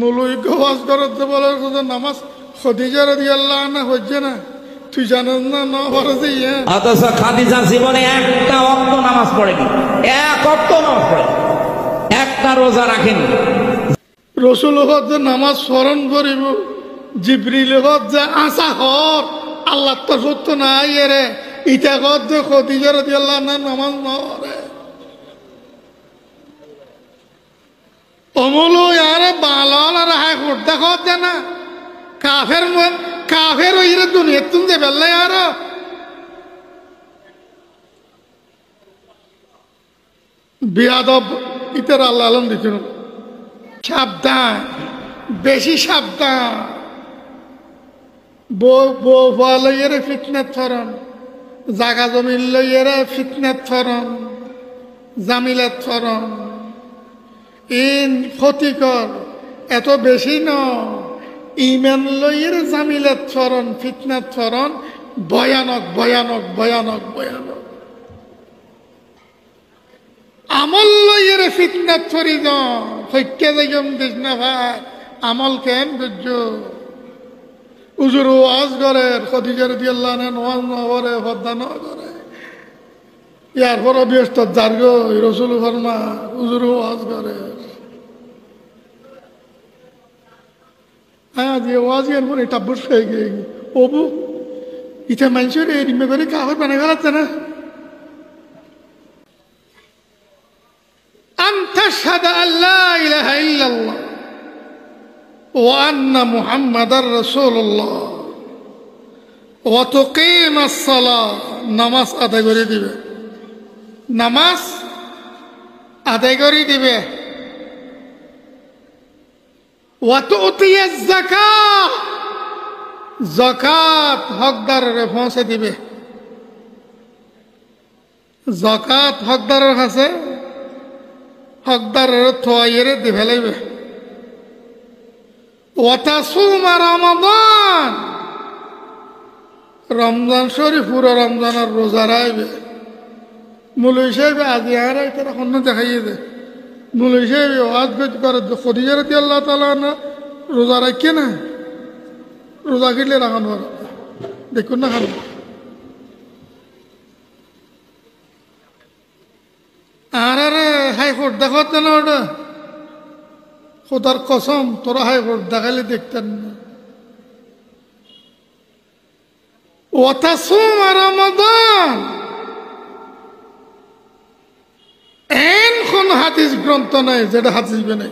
মৌলভীকে ওয়াজ করতে বলে নামাজ খাদিজা রাদিয়াল্লাহু আনহা হচ্ছে না, তুই জানিস না না ফরজে অথচ খাদিজা জীবনে একটা ওয়াক্ত নামাজ পড়েনি, এক ওয়াক্ত নামাজ পড়ে, একটা রোজা রাখেনি। রসুল যে নামাজ স্মরণ করিব, জিবরিল যে আশা হর আল্লাহ তো সত্য নাই এরে ইটা কর যে খাদিজা রাদিয়াল্লাহু আনহা নামাজ নরে অমল ইয়ারে বালাল আর হাই ফুট দেখো না কাফের কাফের ওইরে দুনিয়া তুমি যে বেল্লা আর বিয়াদব ইতার আল্লাহ আলম দিচ্ছেন। সাবধান, বেশি সাবধান। বউ লইয়েরে ফিতনাত ফরন, জাগা জমিন লইয়েরে ফিতনাত ফরন, জামিলাত ফরন। ইন ক্ষতিকর এত বেশি ন, ইমান লইয়ের জামিলাত ফরন, ফিতনাত ফরন, ভয়ানক ভয়ানক ভয়ানক ভয়ানক। আমল লইয়ের ফিতনাত ফরি দ হইকে যাইম দিস না ভাই, আমল কেন বুঝছ উজুর ওয়াজ করে খাদিজা রাদিয়াল্লাহু আনহা ওয়াজ না করে ফদা না করে ইয়ার পর ব্যস্ত জার্গ রাসূল ফরমা উজুর ওয়াজ করে। হ্যাঁ যে ওয়াজ এর পরে টাব্বুস হয়ে গিয়ে ওবু ইটা মানুষের এই রিমে করে কাগজ বানাই ফেলাচ্ছে না। আন তাশহাদা আল্লা ইলাহা ইল্লাল্লাহ ওয়া আন্না মুহাম্মাদার রাসূলুল্লাহ ওয়া তুকিমাস সালাহ, নামাজ আদায় করে দিবে, নামাজ আদায় করে দিবে। ওয়া তুতিয়াজ যাকাত, যাকাত হকদারের পৌঁছে দিবে, যাকাত হকদারের কাছে হকদারের থোয়াইরে দিবে লাইবে। ওয়া তাসুমা রমাদান, রমজান শরীফ পুরো রমজানের রোজা রাখবে। মৌলভী সাহেব আজি আর তারা অন্য দেখাইয়ে দেয়, মৌলভী সাহেব ওয়াজ করে খাদিজা রাদিয়াল্লাহু তাআলা আনহা রোজা রাখে না, রোজা কিনলে রাখানো দেখুন না খান। আর আরে হাইকোর্ট দেখাতে না ওটা, খোদার কসম তোরা হাইকোর্ট দেখালে দেখতেন না। ওয়া তাসুমা রমাদান, এন কোন হাদিস গ্রন্থ নাই যেটা হাদিস বানাই।